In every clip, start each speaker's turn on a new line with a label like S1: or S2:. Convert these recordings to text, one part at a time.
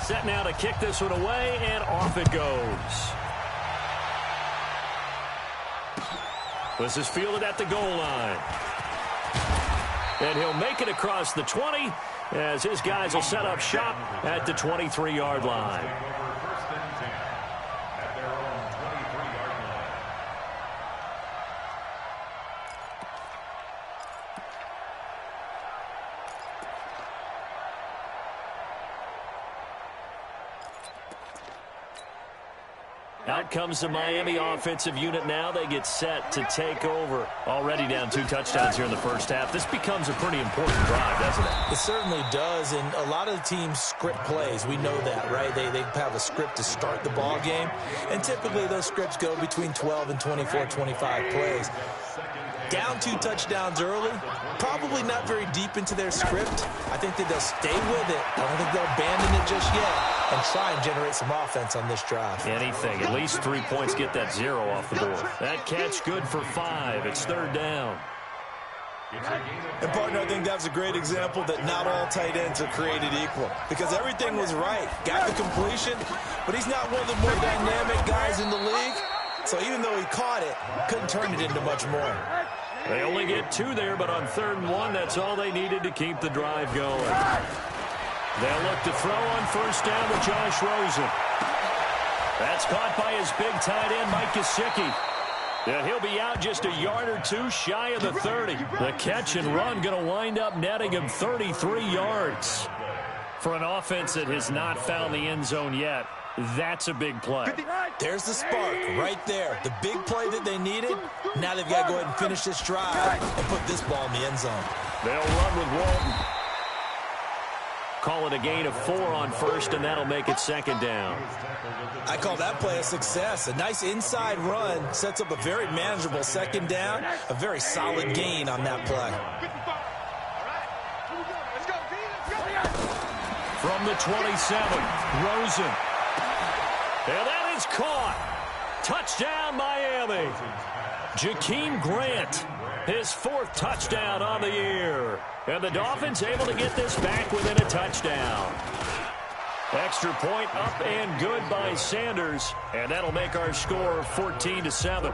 S1: Set now to kick this one away, and off it goes. This is fielded at the goal line. And he'll make it across the 20 as his guys will set up shop at the 23-yard line. Out comes the Miami offensive unit now. They get set to take over. Already down 2 touchdowns here in the first half. This becomes a pretty important drive, doesn't it?
S2: It certainly does, and a lot of the teams script plays. We know that, right? They have a script to start the ball game, and typically those scripts go between 12 and 24, 25 plays. Down 2 touchdowns early, probably not very deep into their script. I think that they'll stay with it. I don't think they'll abandon it just yet and try and generate some offense on this drive.
S1: Anything. At least 3 points, get that 0 off the board. That catch good for 5. It's 3rd down.
S2: And, partner, I think that's a great example that not all tight ends are created equal because everything was right. Got the completion, but he's not one of the more dynamic guys in the league. So even though he caught it, couldn't turn it into much more.
S1: They only get 2 there, but on 3rd and 1, that's all they needed to keep the drive going. They'll look to throw on 1st down with Josh Rosen. That's caught by his big tight end, Mike Gesicki. And he'll be out just a yard or 2 shy of the 30. The catch and run going to wind up netting him 33 yards. For an offense that has not found the end zone yet, that's a big play.
S2: There's the spark right there. The big play that they needed. Now they've got to go ahead and finish this drive and put this ball in the end zone.
S1: They'll run with Walton. Call it a gain of 4 on 1st, and that'll make it 2nd down.
S2: I call that play a success. A nice inside run sets up a very manageable 2nd down. A very solid gain on that play.
S1: From the 27, Rosen. And that is caught. Touchdown, Miami. Jakeem Grant, his 4th touchdown on the year. And the Dolphins able to get this back within a touchdown. Extra point up and good by Sanders. And that'll make our score 14-7.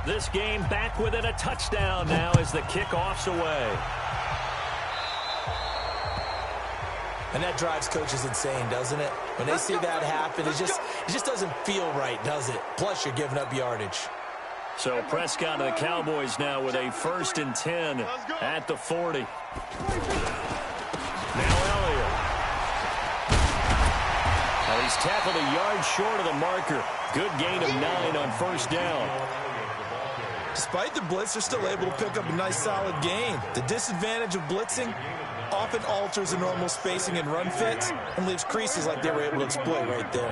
S1: This game back within a touchdown now as the kickoff's away.
S2: And that drives coaches insane, doesn't it? When they see that happen, it just doesn't feel right, does it? Plus, you're giving up yardage.
S1: So Prescott and the Cowboys now with a 1st and 10 at the 40. Now Elliott. Well, he's tackled a yard short of the marker. Good gain of 9 on 1st down.
S2: Despite the blitz, they're still able to pick up a nice solid gain. The disadvantage of blitzing often alters the normal spacing and run fits and leaves creases like they were able to exploit right there.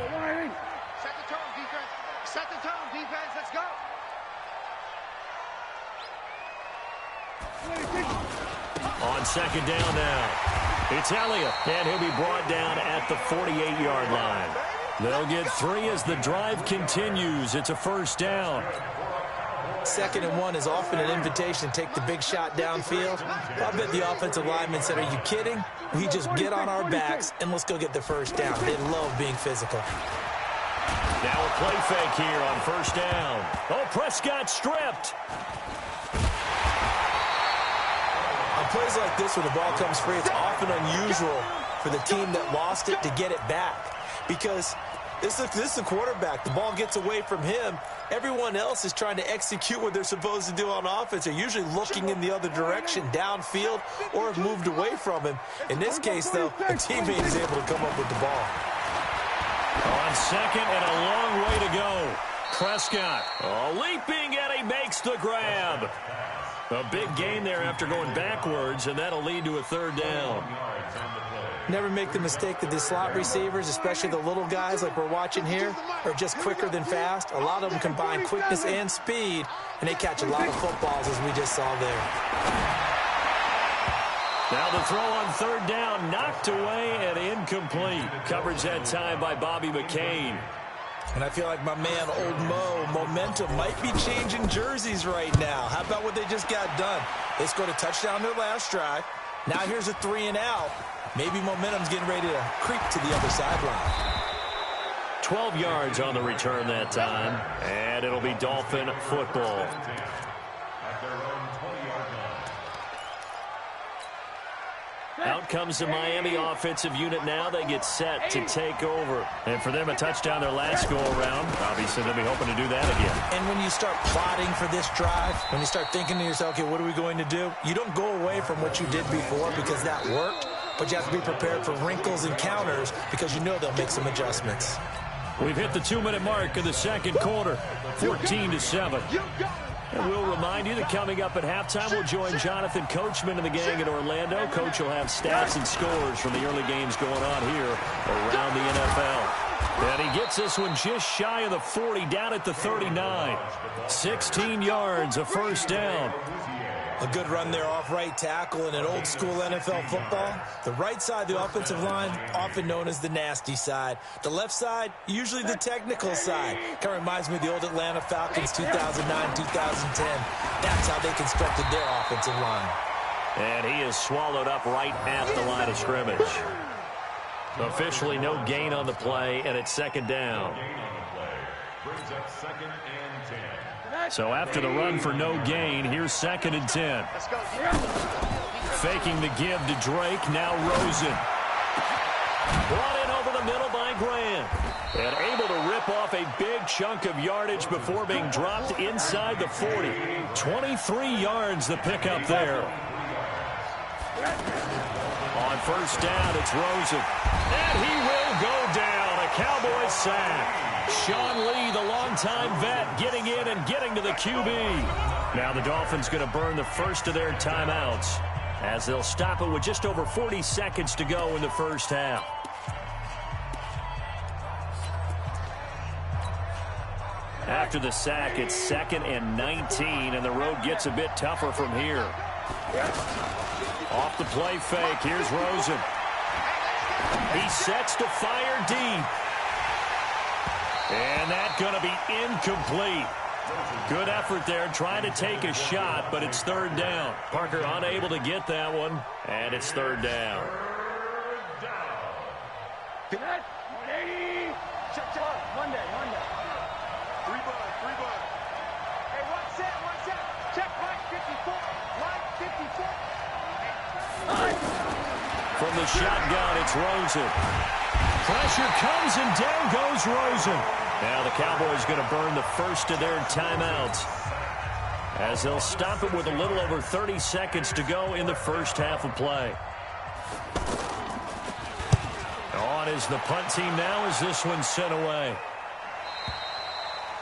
S3: Set the tone, defense. Set the tone, defense. Let's go.
S1: On 2nd down now, it's Elliott, and he'll be brought down at the 48-yard line. They'll get 3 as the drive continues. It's a 1st down.
S2: 2nd and 1 is often an invitation to take the big shot downfield. I bet the offensive lineman said, are you kidding? We just get on our backs and let's go get the 1st down. They love being physical.
S1: Now a play fake here on 1st down. Oh, Prescott stripped.
S2: On plays like this where the ball comes free, it's often unusual for the team that lost it to get it back. Because this is the quarterback. The ball gets away from him. Everyone else is trying to execute what they're supposed to do on offense. They're usually looking in the other direction, downfield, or have moved away from him. In this case, though, a teammate is able to come up with the ball.
S1: On 2nd and a long way to go. Prescott leaping, and he makes the grab. A big gain there after going backwards, and that'll lead to a 3rd down.
S2: Never make the mistake that the slot receivers, especially the little guys like we're watching here, are just quicker than fast. A lot of them combine quickness and speed, and they catch a lot of footballs, as we just saw there.
S1: Now the throw on 3rd down, knocked away and incomplete. Coverage that time by Bobby McCain.
S2: And I feel like my man, Old Mo, momentum might be changing jerseys right now. How about what they just got done? They scored a touchdown their last drive. Now here's a 3 and out. Maybe momentum's getting ready to creep to the other sideline.
S1: 12 yards on the return that time, and it'll be Dolphin football. Out comes the Miami offensive unit now. They get set to take over. And for them, a touchdown their last go-around. Obviously, they'll be hoping to do that again.
S2: And when you start plotting for this drive, when you start thinking to yourself, okay, what are we going to do? You don't go away from what you did before because that worked, but you have to be prepared for wrinkles and counters because you know they'll make some adjustments.
S1: We've hit the 2-minute mark in the second quarter, 14-7. And we'll remind you that coming up at halftime, we'll join Jonathan Coachman and the gang in Orlando. Coach will have stats and scores from the early games going on here around the NFL. And he gets this one just shy of the 40, down at the 39. 16 yards, a first down.
S2: A good run there off right tackle in an old-school NFL football. The right side of the offensive line, often known as the nasty side. The left side, usually the technical side. Kind of reminds me of the old Atlanta Falcons 2009, 2010. That's how they constructed their offensive line.
S1: And he is swallowed up right at the line of scrimmage. Officially no gain on the play, and it's second down. So after the run for no gain, here's 2nd and 10. Faking the give to Drake, now Rosen. Brought in over the middle by Graham. And able to rip off a big chunk of yardage before being dropped inside the 40. 23 yards the pickup there. On first down, it's Rosen. And he will go down. A Cowboys sack. Sean Lee, the longtime vet, getting in and getting to the QB. Now the Dolphins going to burn the first of their timeouts as they'll stop it with just over 40 seconds to go in the first half. After the sack, it's 2nd and 19, and the road gets a bit tougher from here. Off the play fake, here's Rosen. He sets to fire deep. And that's going to be incomplete. Good effort there, trying to take a shot, but it's 3rd down. Parker unable to get that one, and it's 3rd down.
S3: Cadet, 180. Check. One day. 3 bud. Hey, one set. Check, right 54. Right 54.
S1: From the shotgun, it's Rosen. Pressure comes, and down goes Rosen. Now the Cowboys going to burn the first of their timeouts as they'll stop it with a little over 30 seconds to go in the first half of play. On is the punt team now as this one's sent away.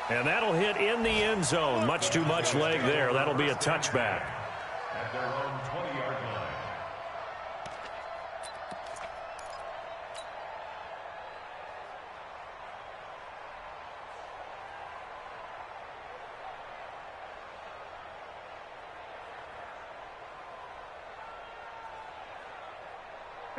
S1: And that'll hit in the end zone. Much too much leg there. That'll be a touchback.
S4: At their own 20-yard line.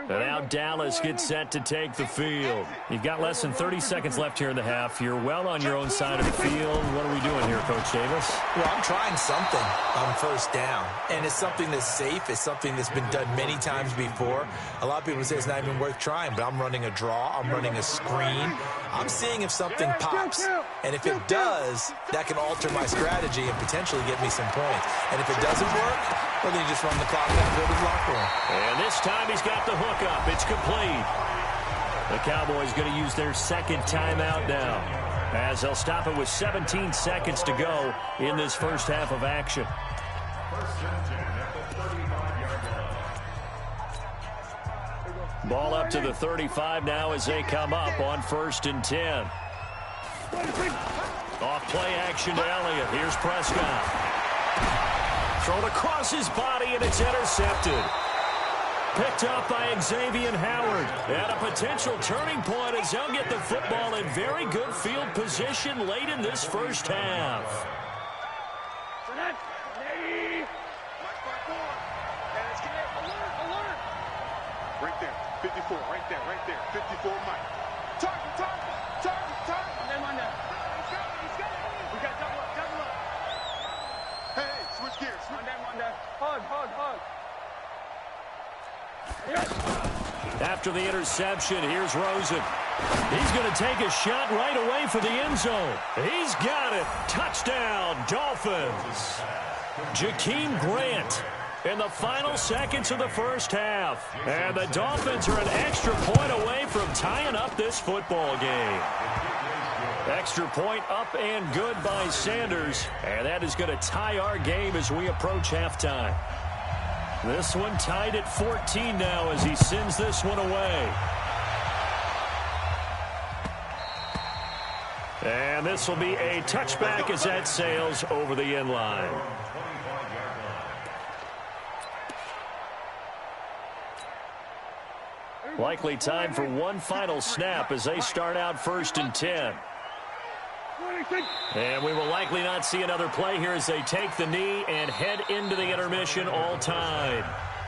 S1: And now Dallas gets set to take the field. You've got less than 30 seconds left here in the half. You're well on your own side of the field. What are we doing here, Coach Davis?
S2: Well, I'm trying something on first down, and it's something that's safe. It's something that's been done many times before. A lot of people say it's not even worth trying, but I'm running a draw. I'm running a screen. I'm seeing if something pops, and if it does, that can alter my strategy and potentially get me some points. And if it doesn't work, well, then you just run the clock out and go to the locker room.
S1: And this time he's got the hook up. It's complete. The Cowboys going to use their 2nd timeout now as they'll stop it with 17 seconds to go in this first half of action. Ball up to the 35 now as they come up on 1st and 10. Off play action to Elliott. Here's Prescott. Thrown across his body, and it's intercepted. Picked up by Xavier Howard. And a potential turning point as they'll get the football in very good field position late in this first half.
S3: Right there, 54, right there, 54, Mike. Target.
S1: After the interception, here's Rosen. He's going to take a shot right away for the end zone. He's got it. Touchdown, Dolphins. Jakeem Grant in the final seconds of the first half. And the Dolphins are an extra point away from tying up this football game. Extra point up and good by Sanders. And that is going to tie our game as we approach halftime. This one tied at 14 now as he sends this one away. And this will be a touchback as that sails over the end line. Likely time for one final snap as they start out 1st and 10. And we will likely not see another play here as they take the knee and head into the intermission all tied.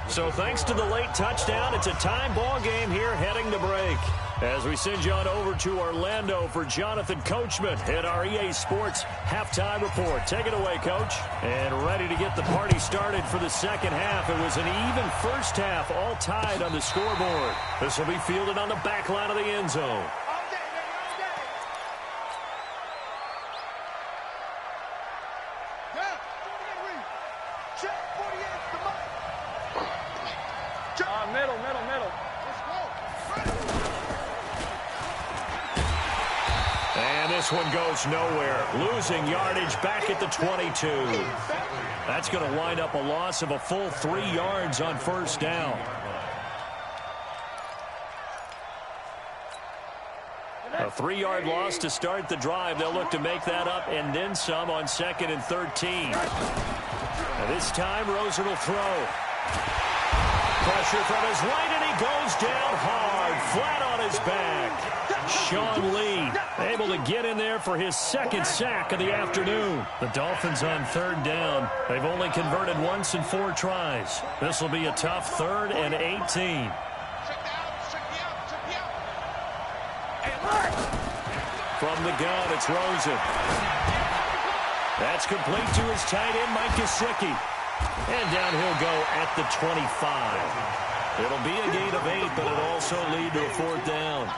S1: So thanks to the late touchdown, it's a time ball game here heading to break. As we send you on over to Orlando for Jonathan Coachman at our EA Sports Halftime Report. Take it away, Coach. And ready to get the party started for the second half. It was an even first half, all tied on the scoreboard. This will be fielded on the back line of the end zone. This one goes nowhere, losing yardage back at the 22. That's going to wind up a loss of a full 3 yards on first down. A 3-yard loss to start the drive. They'll look to make that up and then some on 2nd and 13. And this time, Rosen will throw. Pressure from his right, and he goes down hard, flat on his back. Sean Lee able to get in there for his 2nd sack of the afternoon. The Dolphins on 3rd down. They've only converted once in 4 tries. This will be a tough 3rd and 18. From the gun, it's Rosen. That's complete to his tight end, Mike Gesicki. And down he'll go at the 25. It'll be a gain of 8, but it'll also lead to a 4th down.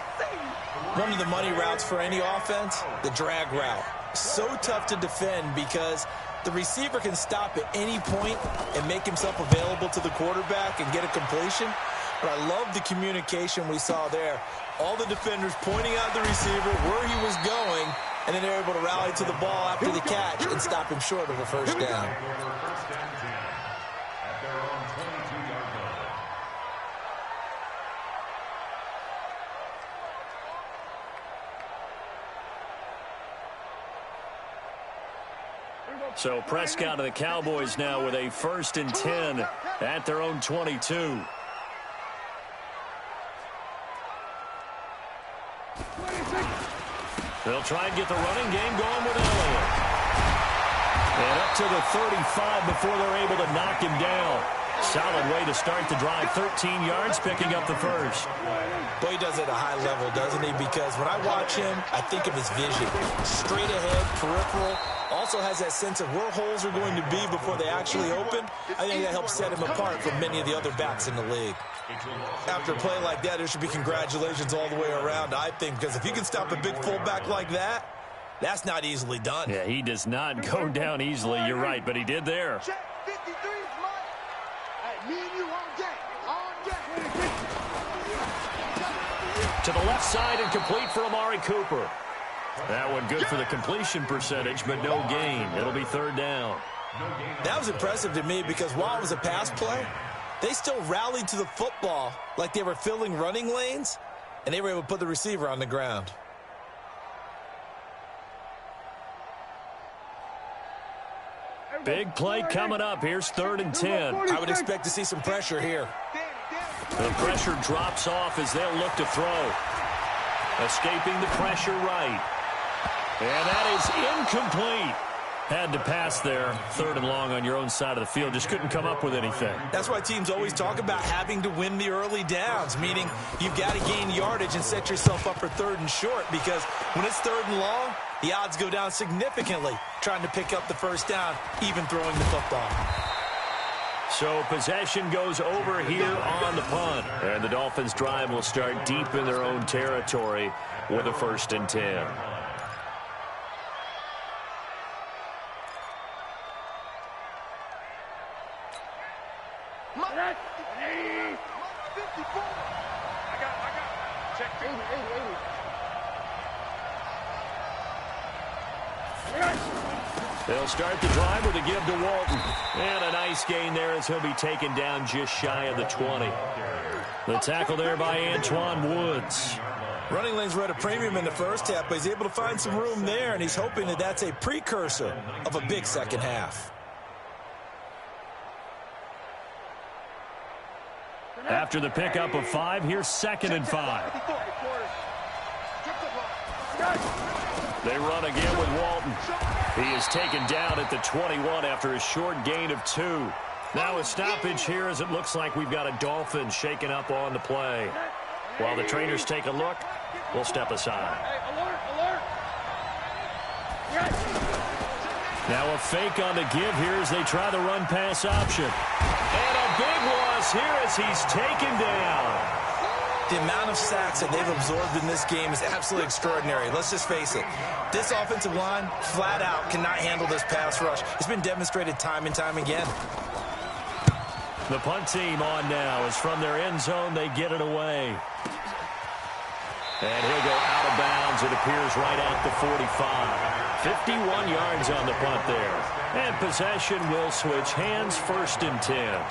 S2: One of the money routes for any offense, the drag route. So tough to defend because the receiver can stop at any point and make himself available to the quarterback and get a completion. But I love the communication we saw there. All the defenders pointing out the receiver where he was going, and then they're able to rally to the ball after the catch and stop him short of a first down.
S1: So Prescott and the Cowboys now with a 1st and 10 at their own 22. They'll try and get the running game going with Elliott. And up to the 35 before they're able to knock him down. Solid way to start the drive. 13 yards, picking up the 1st.
S2: Boy, he does it at a high level, doesn't he? Because when I watch him, I think of his vision. Straight ahead, peripheral. Also has that sense of where holes are going to be before they actually open. I think that helps set him apart from many of the other backs in the league. After a play like that, there should be congratulations all the way around, I think, because if you can stop a big fullback like that, that's not easily done.
S1: Yeah, he does not go down easily. You're right, but he did there. To the left side and complete for Amari Cooper. That one good for the completion percentage, but no gain. It'll be 3rd down.
S2: That was impressive to me because while it was a pass play, they still rallied to the football like they were filling running lanes, and they were able to put the receiver on the ground.
S1: Big play coming up. Here's 3rd and 10.
S2: I would expect to see some pressure here.
S1: The pressure drops off as they'll look to throw. Escaping the pressure right. And that is incomplete. Had to pass there, 3rd and long on your own side of the field. Just couldn't come up with anything.
S2: That's why teams always talk about having to win the early downs, meaning you've got to gain yardage and set yourself up for 3rd and short, because when it's 3rd and long, the odds go down significantly trying to pick up the first down, even throwing the football.
S1: So possession goes over here on the punt. And the Dolphins' drive will start deep in their own territory with a 1st and 10. They'll start the drive with a give to Walton. And a nice gain there as he'll be taken down just shy of the 20. The tackle there by Antoine Woods.
S2: Running lanes were at a premium in the first half, but he's able to find some room there, and he's hoping that that's a precursor of a big second half.
S1: After the pickup of 5, here's 2nd and 5. They run again with Walton. He is taken down at the 21 after a short gain of 2. Now a stoppage here as it looks like we've got a Dolphin shaken up on the play. While the trainers take a look, we'll step aside. Now a fake on the give here as they try the run-pass option. And a big loss here as he's taken down.
S2: The amount of sacks that they've absorbed in this game is absolutely extraordinary. Let's just face it. This offensive line, flat out, cannot handle this pass rush. It's been demonstrated time and time again.
S1: The punt team on now is from their end zone. They get it away. And he'll go out of bounds. It appears right at the 45. 51 yards on the punt there. And possession will switch hands, 1st and 10.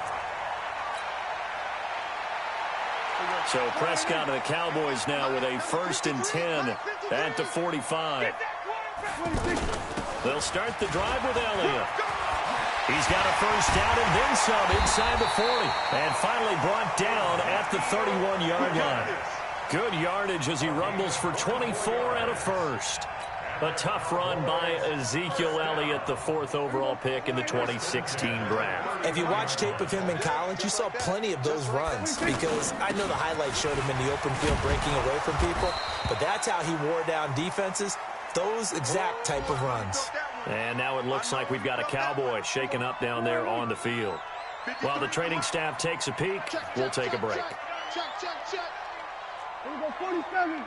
S1: So Prescott and the Cowboys now with a 1st and 10 at the 45. They'll start the drive with Elliott. He's got a 1st down and then some inside the 40. And finally brought down at the 31-yard line. Good yardage as he rumbles for 24 and a 1st. A tough run by Ezekiel Elliott, the 4th overall pick in the 2016 draft.
S2: If you watch tape of him in college, you saw plenty of those runs, because I know the highlights showed him in the open field breaking away from people, but that's how he wore down defenses, those exact type of runs.
S1: And now it looks like we've got a Cowboy shaken up down there on the field. While the training staff takes a peek, we'll take a break.
S3: Here we go, 47.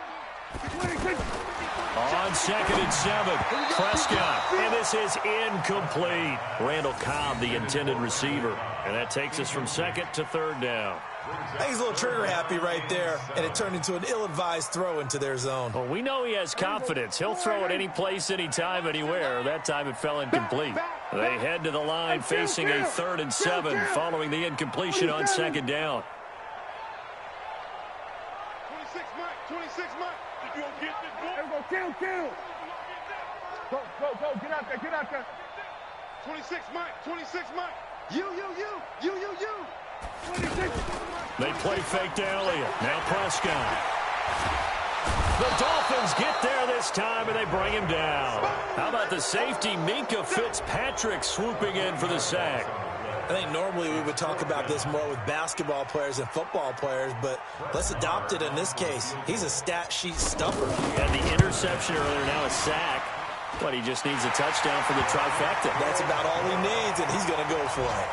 S1: On 2nd and 7, Prescott, and this is incomplete. Randall Cobb, the intended receiver, and that takes us from 2nd to 3rd down.
S2: I think he's a little trigger happy right there, and it turned into an ill-advised throw into their zone.
S1: Well, we know he has confidence. He'll throw it any place, anytime, anywhere. That time it fell incomplete. They head to the line facing a 3rd and 7 following the incompletion on 2nd down.
S3: 26 Mike. If you don't get this ball. There we go, kill. Go, get out there. 26 Mike. You. 26.
S1: They play fake to Elliott. Now Prescott. The Dolphins get there this time, and they bring him down. How about the safety, Minkah Fitzpatrick, swooping in for the sack.
S2: I think normally we would talk about this more with basketball players and football players, but let's adopt it in this case. He's a stat sheet stuffer.
S1: And the interception earlier, now a sack. But he just needs a touchdown for the trifecta.
S2: That's about all he needs, and he's going to go for it.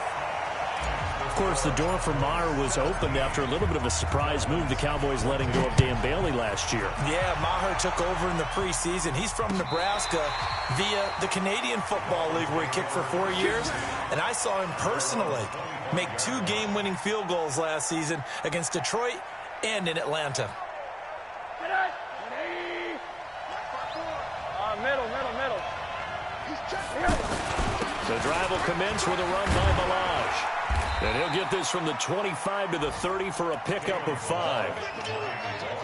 S1: Of course, the door for Maher was opened after a little bit of a surprise move. The Cowboys letting go of Dan Bailey last year.
S2: Yeah, Maher took over in the preseason. He's from Nebraska via the Canadian Football League, where he kicked for 4 years. And I saw him personally make 2 game-winning field goals last season against Detroit and in Atlanta.
S3: Middle.
S1: The drive will commence with a run by Balaj. And he'll get this from the 25 to the 30 for a pickup of 5.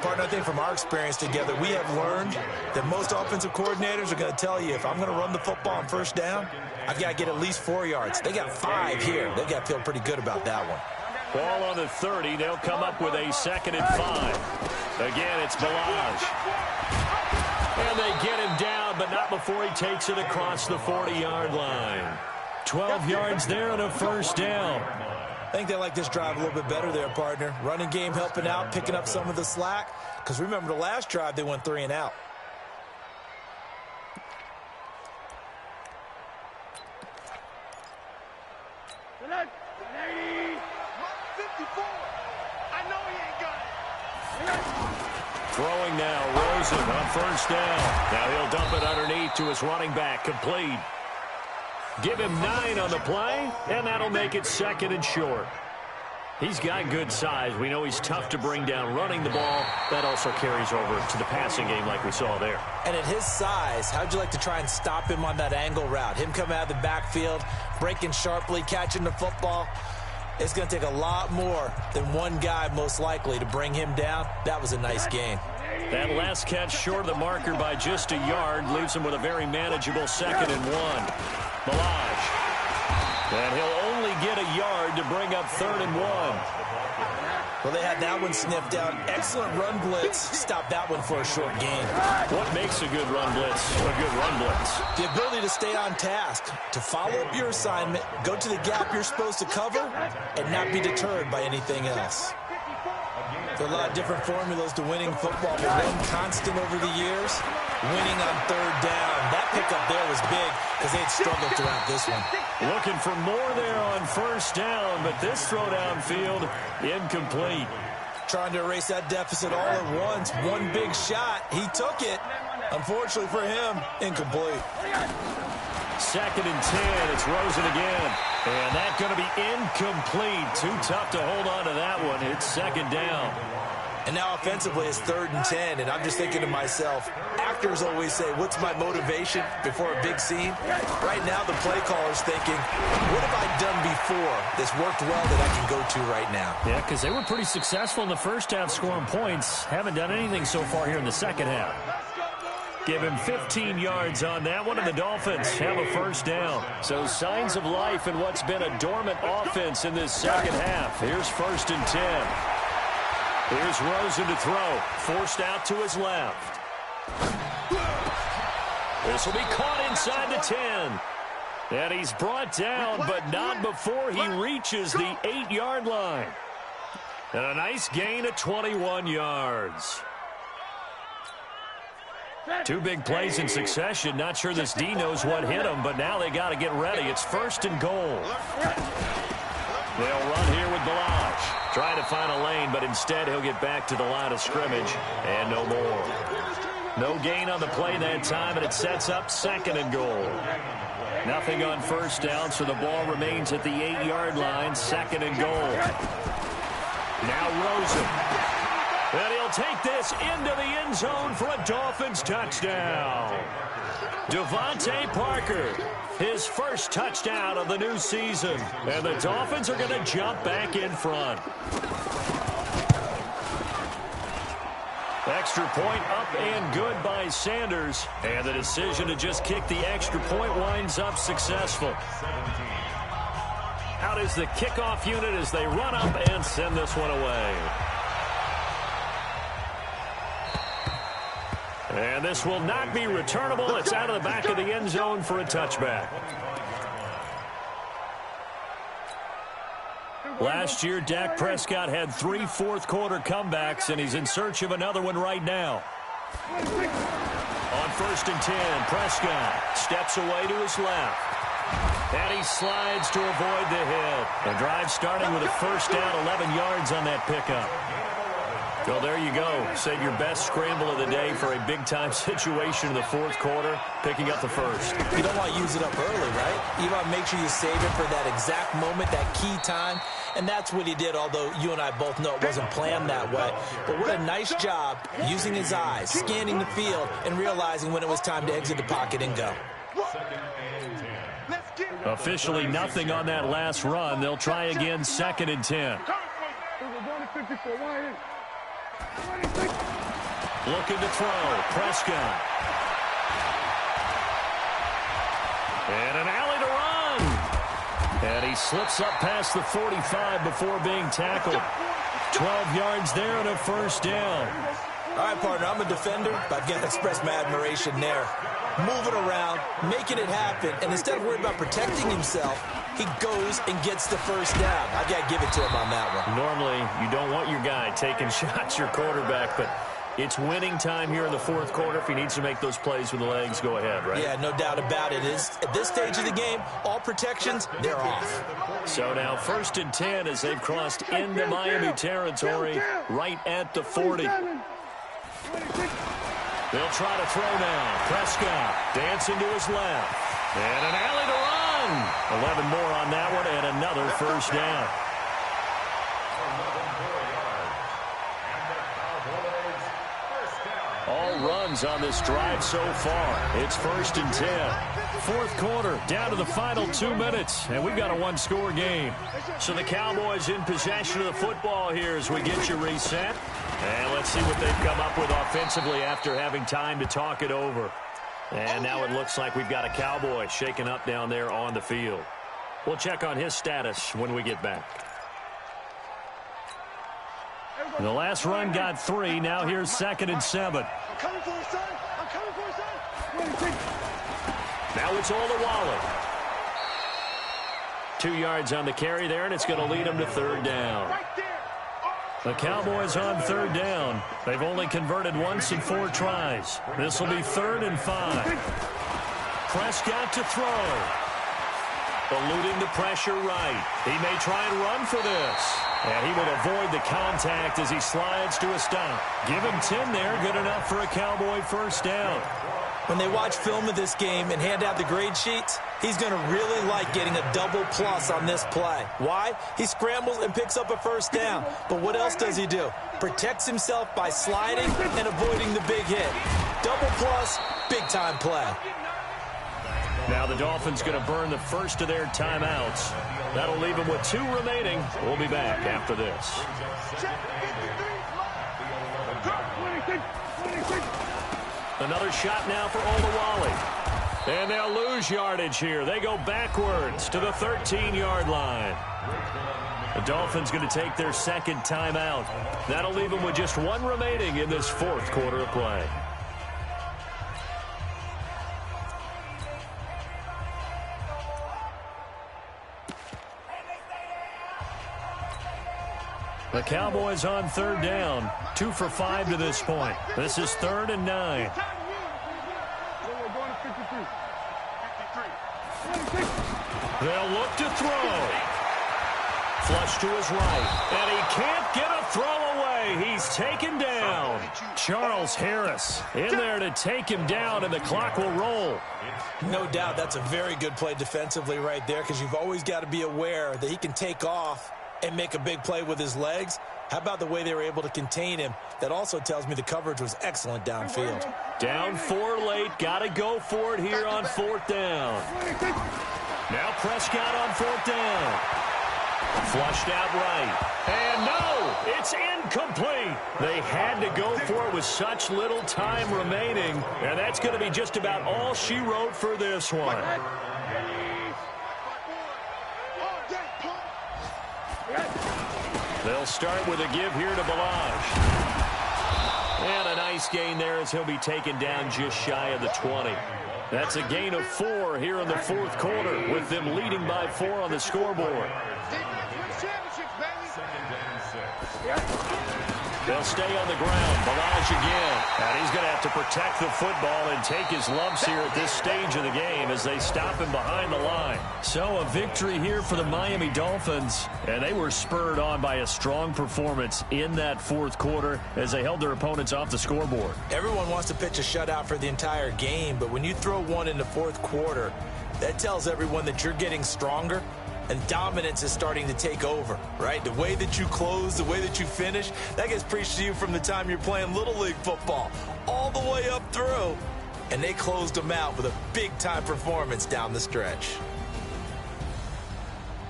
S2: Partner, I think from our experience together, we have learned that most offensive coordinators are going to tell you, if I'm going to run the football on 1st down, I've got to get at least 4 yards. They got 5 here. They've got to feel pretty good about that one.
S1: Ball on the 30. They'll come up with a 2nd and 5. Again, it's Balaj. And they get him down, but but not before he takes it across the 40-yard line. 12 yards there and a first down.
S2: I think they like this drive a little bit better there, partner. Running game helping out, picking up some of the slack. Because remember the last drive, they went 3 and out.
S1: Throwing now, Rosen on first down. Now he'll dump it underneath to his running back, complete. Give him 9 on the play, and that'll make it 2nd and short. He's got good size. We know he's tough to bring down running the ball. That also carries over to the passing game like we saw there.
S2: And at his size, how'd you like to try and stop him on that angle route? Him coming out of the backfield, breaking sharply, catching the football. It's going to take a lot more than one guy, most likely, to bring him down. That was a nice gain.
S1: That last catch short of the marker by just a yard leaves him with a very manageable 2nd and 1. Balaj. And he'll only get a yard to bring up 3rd and 1.
S2: Well, they had that one sniffed out. Excellent run blitz. Stop that one for a short gain.
S1: What makes a good run blitz a good run blitz?
S2: The ability to stay on task, to follow up your assignment, go to the gap you're supposed to cover, and not be deterred by anything else. There are a lot of different formulas to winning football, but one constant over the years, winning on 3rd down. That pickup there was big because they had struggled throughout this one.
S1: Looking for more there on first down, but this throw downfield, incomplete.
S2: Trying to erase that deficit all at once. One big shot. He took it. Unfortunately for him, incomplete.
S1: 2nd and 10. It's Rosen again. And that's going to be incomplete. Too tough to hold on to that one. It's 2nd down.
S2: And now offensively it's 3rd and 10. And I'm just thinking to myself, actors always say, what's my motivation before a big scene? Right now the play caller's thinking, what have I done before that's worked well that I can go to right now?
S1: Yeah, because they were pretty successful in the first half scoring points. Haven't done anything so far here in the second half. Give him 15 yards on that one, and the Dolphins have a first down. So signs of life in what's been a dormant offense in this second half. Here's 1st and 10. Here's Rosen to throw. Forced out to his left. This will be caught inside the 10. And he's brought down, but not before he reaches the 8-yard line. And a nice gain of 21 yards. 2 big plays in succession. Not sure this D knows what hit him, but now they got to get ready. It's 1st and goal. They'll run here with Balaj. Trying to find a lane, but instead he'll get back to the line of scrimmage. And no more. No gain on the play that time, and it sets up 2nd and goal. Nothing on first down, so the ball remains at the 8-yard line. 2nd and goal. Now Rosen. And he'll take this into the end zone for a Dolphins touchdown. Devontae Parker, his first touchdown of the new season. And the Dolphins are going to jump back in front. Extra point up and good by Sanders. And the decision to just kick the extra point winds up successful. Out is the kickoff unit as they run up and send this one away. And this will not be returnable. It's out of the back of the end zone for a touchback. Last year, Dak Prescott had 3 fourth-quarter comebacks, and he's in search of another one right now. On 1st and 10, Prescott steps away to his left. And he slides to avoid the hit. The drive starting with a first down, 11 yards on that pickup. Well, there you go. Save your best scramble of the day for a big-time situation in the 4th quarter, picking up the first.
S2: You don't want to use it up early, right? You want to make sure you save it for that exact moment, that key time. And that's what he did, although you and I both know it wasn't planned that way. But what a nice job using his eyes, scanning the field, and realizing when it was time to exit the pocket and go.
S1: Officially nothing on that last run. They'll try again, 2nd and 10. Looking to throw. Prescott. And an alley to run. And he slips up past the 45 before being tackled. 12 yards there and a first down.
S2: All right, partner, I'm a defender, but I've got to express my admiration there. moving around, making it happen, and instead of worrying about protecting himself, he goes and gets the first down. I got to give it to him on that one.
S1: Normally, you don't want your guy taking shots, your quarterback, but it's winning time here in the fourth quarter. If he needs to make those plays with the legs, go ahead, right?
S2: Yeah, no doubt about it. At this stage of the game, all protections, they're off.
S1: So now 1st and 10 as they've crossed into Miami territory right at the 40. They'll try to throw now. Prescott dancing to his left. And an alley to run. 11 more on that one and another first down. All runs on this drive so far. It's 1st and 10. Fourth quarter, down to the final 2 minutes, and we've got a one-score game. So the Cowboys in possession of the football here as we get you reset. And let's see what they've come up with offensively after having time to talk it over. And now it looks like we've got a Cowboy shaken up down there on the field. We'll check on his status when we get back. The last run got 3. Now here's 2nd and 7.
S3: I'm coming for you, son. I'm coming for you, son.
S1: Now it's Olawale. 2 yards on the carry there, and it's going to lead them to 3rd down. The Cowboys on 3rd down. They've only converted once in 4 tries. This will be 3rd and 5. Prescott to throw. Eluding the pressure right. He may try and run for this. And he will avoid the contact as he slides to a stop. Give him 10 there. Good enough for a Cowboy first down.
S2: When they watch film of this game and hand out the grade sheets, he's going to really like getting a double plus on this play. Why? He scrambles and picks up a first down. But what else does he do? Protects himself by sliding and avoiding the big hit. Double plus, big-time play.
S1: Now the Dolphins going to burn the first of their timeouts. That'll leave them with 2 remaining. We'll be back after this. Another shot now for Olawale. And they'll lose yardage here. They go backwards to the 13-yard line. The Dolphins going to take their 2nd timeout. That'll leave them with just 1 remaining in this 4th quarter of play. The Cowboys on 3rd down. 2 for 5 to this point. This is 3rd and 9. They'll look to throw. Flush to his right. And he can't get a throw away. He's taken down. Charles Harris in there to take him down, and the clock will roll.
S2: No doubt that's a very good play defensively right there, because you've always got to be aware that he can take off and make a big play with his legs. How about the way they were able to contain him? That also tells me the coverage was excellent downfield.
S1: Down 4 late. Got to go for it here on 4th down. Now Prescott on 4th down. Flushed out right. And no, it's incomplete. They had to go for it with such little time remaining. And that's going to be just about all she wrote for this one. They'll start with a give here to Balaj. And a nice gain there as he'll be taken down just shy of the 20. That's a gain of 4 here in the 4th quarter, with them leading by 4 on the scoreboard. They'll stay on the ground. Balaj again. And he's going to have to protect the football and take his lumps here at this stage of the game as they stop him behind the line. So a victory here for the Miami Dolphins. And they were spurred on by a strong performance in that 4th quarter as they held their opponents off the scoreboard.
S2: Everyone wants to pitch a shutout for the entire game, but when you throw one in the 4th quarter, that tells everyone that you're getting stronger. And dominance is starting to take over, right? The way that you close, the way that you finish, that gets preached to you from the time you're playing Little League football all the way up through. And they closed them out with a big-time performance down the stretch.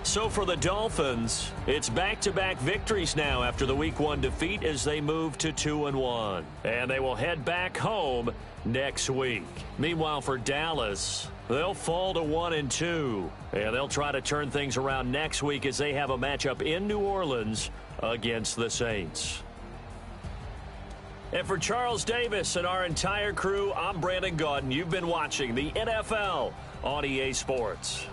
S1: So for the Dolphins, it's back-to-back victories now after the Week 1 defeat as they move to 2-1. And they will head back home next week. Meanwhile, for Dallas, they'll fall to 1-2. And they'll try to turn things around next week as they have a matchup in New Orleans against the Saints. And for Charles Davis and our entire crew, I'm Brandon Gaudin. You've been watching the NFL on EA Sports.